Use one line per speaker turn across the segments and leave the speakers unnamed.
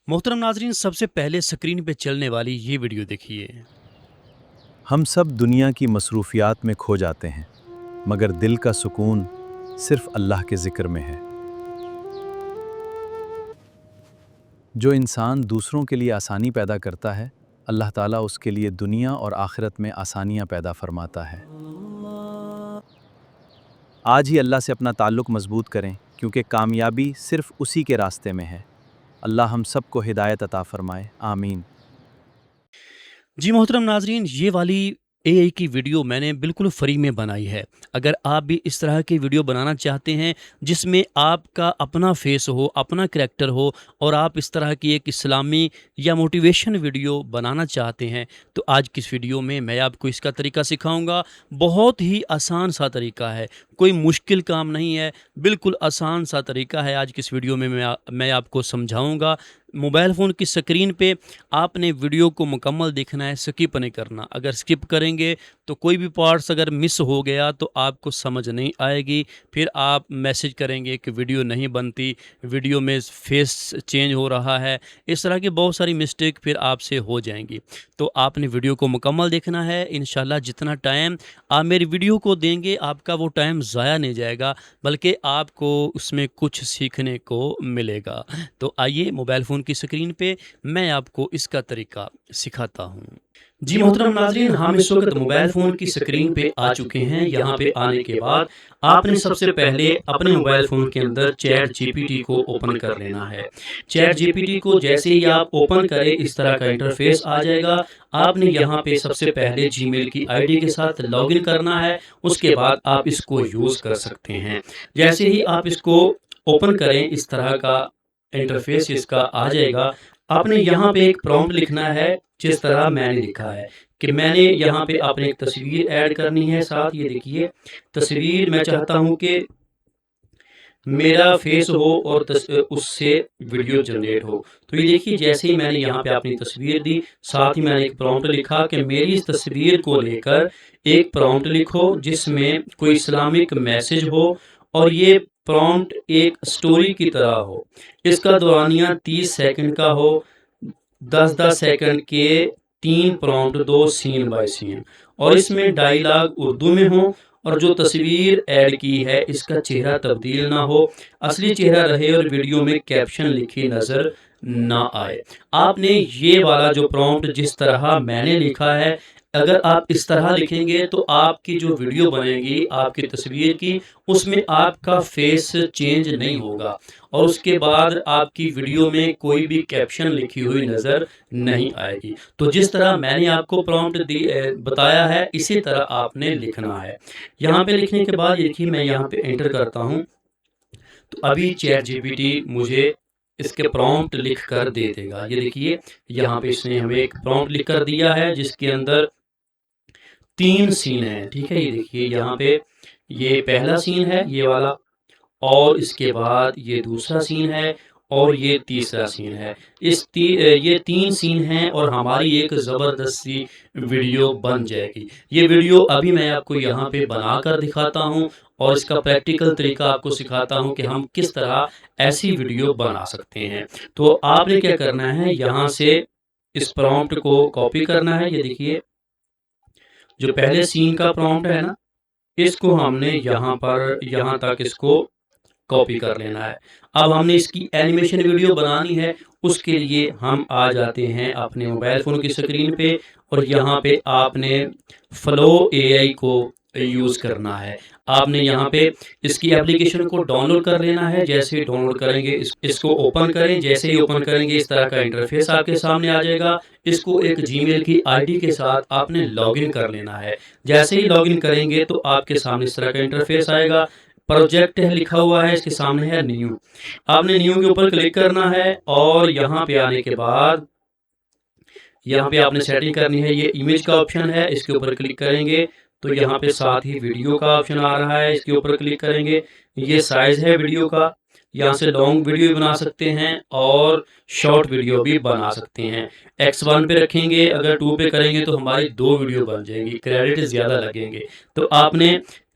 मोहतरम नाजरीन, सबसे पहले स्क्रीन पे चलने वाली ये वीडियो देखिए।
हम सब दुनिया की मसरूफियात में खो जाते हैं, मगर दिल का सुकून सिर्फ अल्लाह के ज़िक्र में है। जो इंसान दूसरों के लिए आसानी पैदा करता है, अल्लाह ताला उसके लिए दुनिया और आखिरत में आसानियाँ पैदा फरमाता है। आज ही अल्लाह से अपना ताल्लुक़ मज़बूत करें, क्योंकि कामयाबी सिर्फ उसी के रास्ते में है। अल्लाह हम सबको हिदायत अता फ़रमाए, आमीन।
जी मोहतरम नाजरीन, ये वाली एआई की वीडियो मैंने बिल्कुल फ्री में बनाई है। अगर आप भी इस तरह की वीडियो बनाना चाहते हैं जिसमें आपका अपना फेस हो, अपना करैक्टर हो, और आप इस तरह की एक इस्लामी या मोटिवेशन वीडियो बनाना चाहते हैं, तो आज की इस वीडियो में मैं आपको इसका तरीका सिखाऊंगा। बहुत ही आसान सा तरीका है, कोई मुश्किल काम नहीं है, बिल्कुल आसान सा तरीका है। आज की इस वीडियो में मैं आपको समझाऊंगा। मोबाइल फ़ोन की स्क्रीन पे आपने वीडियो को मुकम्मल देखना है, स्किप नहीं करना। अगर स्किप करेंगे तो कोई भी पार्ट्स अगर मिस हो गया तो आपको समझ नहीं आएगी, फिर आप मैसेज करेंगे कि वीडियो नहीं बनती, वीडियो में फेस चेंज हो रहा है, इस तरह की बहुत सारी मिस्टेक फिर आपसे हो जाएंगी। तो आपने वीडियो को मुकम्मल देखना है। इंशाल्लाह जितना टाइम आप मेरी वीडियो को देंगे, आपका वो टाइम ज़ाया नहीं जाएगा, बल्कि आपको उसमें कुछ सीखने को मिलेगा। तो आइए मोबाइल फ़ोन की स्क्रीन पे मैं आपको इसका तरीका सिखाता हूँ। जी मोहतरम नाज़रीन, हम इस वक्त मोबाइल फ़ोन की स्क्रीन पे आ चुके हैं। यहाँ पे आने के बाद आपने सबसे पहले अपने मोबाइल फ़ोन के अंदर चैट जीपीटी को ओपन कर लेना है। चैट जीपीटी को जैसे ही आप ओपन करें, इस तरह का इंटरफेस आ जाएगा। आपने यहाँ पे सबसे पहले जीमेल की आईडी के साथ लॉगिन करना है, उसके बाद आप इसको यूज़ कर सकते हैं। जैसे ही आप इसको ओपन करें, इस तरह का इंटरफेस इसका आ जाएगा। आपने यहाँ पे एक प्रॉम्प्ट लिखना है, जिस तरह मैंने लिखा है कि मैंने यहाँ पे आपने एक तस्वीर ऐड करनी है। साथ ये देखिए, तस्वीर मैं चाहता हूँ कि मेरा फेस हो और उससे वीडियो जनरेट हो। तो ये देखिए, जैसे ही मैंने यहाँ पे अपनी तस्वीर दी, साथ ही मैंने एक प्रॉम्प्ट लिखा कि मेरी इस तस्वीर को लेकर एक प्रॉम्प्ट लिखो जिसमें कोई इस्लामिक मैसेज हो, और ये प्रॉम्प्ट एक स्टोरी की तरह हो। इसका दौरानिया 30 सेकंड का हो, 10-10 सेकंड के 3 प्रॉम्प्ट दो, सीन बाय सीन, और इसमें डायलॉग उर्दू में हो, और जो तस्वीर ऐड की है इसका चेहरा तब्दील ना हो, असली चेहरा रहे, और वीडियो में कैप्शन लिखी नज़र ना आए। आपने ये वाला जो प्रॉम्प्ट जिस तरह मैंने लिखा है, अगर आप इस तरह लिखेंगे तो आपकी जो वीडियो बनेगी आपकी तस्वीर की, उसमें आपका फेस चेंज नहीं होगा, और उसके बाद आपकी वीडियो में कोई भी कैप्शन लिखी हुई नज़र नहीं आएगी। तो जिस तरह मैंने आपको प्रॉम्प्ट बताया है, इसी तरह आपने लिखना है। यहाँ पे लिखने के बाद देखिए, मैं यहाँ पे एंटर करता हूँ, तो अभी चैट जीपीटी मुझे इसके प्रॉम्प्ट लिख कर दे देगा। ये देखिए, यहाँ पे इसने हमें एक प्रॉम्प्ट लिख कर दिया है जिसके अंदर 3 सीन हैं। ठीक है, ये देखिए यहाँ पे ये पहला सीन है ये वाला, और इसके बाद ये दूसरा सीन है, और ये तीसरा सीन है। ये 3 सीन हैं, और हमारी एक ज़बरदस्त सी वीडियो बन जाएगी। ये वीडियो अभी मैं आपको यहाँ पे बनाकर दिखाता हूँ, और इसका प्रैक्टिकल तरीका आपको सिखाता हूँ कि हम किस तरह ऐसी वीडियो बना सकते हैं। तो आपने क्या करना है, यहाँ से इस प्रॉम्प्ट को कॉपी करना है। ये देखिए, जो पहले सीन का प्रॉम्प्ट है ना, इसको हमने यहाँ तक इसको कॉपी कर लेना है। अब हमने इसकी एनिमेशन वीडियो बनानी है, उसके लिए हम आ जाते हैं अपने मोबाइल फ़ोन की स्क्रीन पे, और यहाँ पे आपने फ्लो एआई को यूज़ करना है। आपने यहाँ पे इसकी एप्लीकेशन को डाउनलोड कर लेना है। जैसे ही डाउनलोड करेंगे, इसको ओपन करें। जैसे ही ओपन करेंगे, इस तरह का इंटरफेस आपके सामने आ जाएगा। इसको एक जीमेल की आईडी के साथ आपने लॉगिन कर लेना है। जैसे ही लॉगिन करेंगे तो आपके सामने इस तरह का इंटरफेस आएगा। प्रोजेक्ट है लिखा हुआ है, इसके सामने है न्यू। आपने न्यू के ऊपर क्लिक करना है, और यहाँ पे आने के बाद यहाँ पे आपने सेटिंग करनी है। ये इमेज का ऑप्शन है, इसके ऊपर क्लिक करेंगे तो यहाँ पे साथ ही वीडियो का ऑप्शन आ रहा है, इसके ऊपर क्लिक करेंगे। ये साइज है वीडियो का, यहाँ से लॉन्ग वीडियो भी बना सकते हैं और शॉर्ट वीडियो भी बना सकते हैं। X1 पे रखेंगे, अगर 2 पे करेंगे तो हमारी 2 वीडियो बन जाएंगी, क्रेडिट ज़्यादा लगेंगे। तो आपने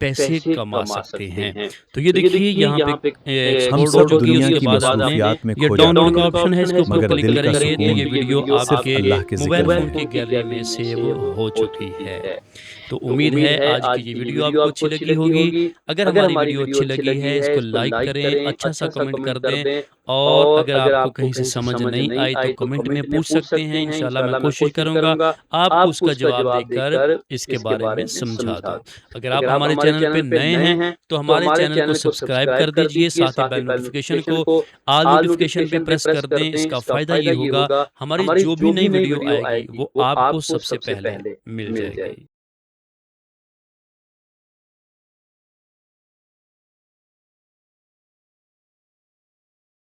पैसे कमा सकते हैं। तो ये देखिए यहाँ पे
हम
एक्सपोर्ट हो
सब
चुकी है,
दुनिया
उसके
की
बाद आपने
मसरूफियात में
ये
खो
डाउनलोड
जाते
का
हैं,
ऑप्शन है, इसके ऊपर
मगर
क्लिक
दिल का
करेंगे तो ये
सुकून
वीडियो
सिर्फ
आपके
अल्लाह के
मोबाइल
जिक्र
फ़ोन
में
की
है।
गैलरी में सेव हो चुकी है। तो उम्मीद है आज की ये वीडियो आपको अच्छी लगी होगी। अगर हमारी वीडियो अच्छी लगी है, इसको लाइक करें, अच्छा सा कमेंट कर दें, और अगर आपको कहीं से समझ नहीं आई तो कमेंट में पूछ सकते हैं। इंशाल्लाह मैं कोशिश करूँगा आपको उसका जवाब देकर इसके बारे में समझा दूँ। अगर आप हमारे चैनल पे नए हैं तो हमारे चैनल को सब्सक्राइब कर दीजिए, साथ ही बेल नोटिफिकेशन को ऑल नोटिफिकेशन पे प्रेस कर दें। इसका फ़ायदा ये होगा, हमारी जो भी नई वीडियो आएगी वो आपको सबसे पहले मिल जाएगी।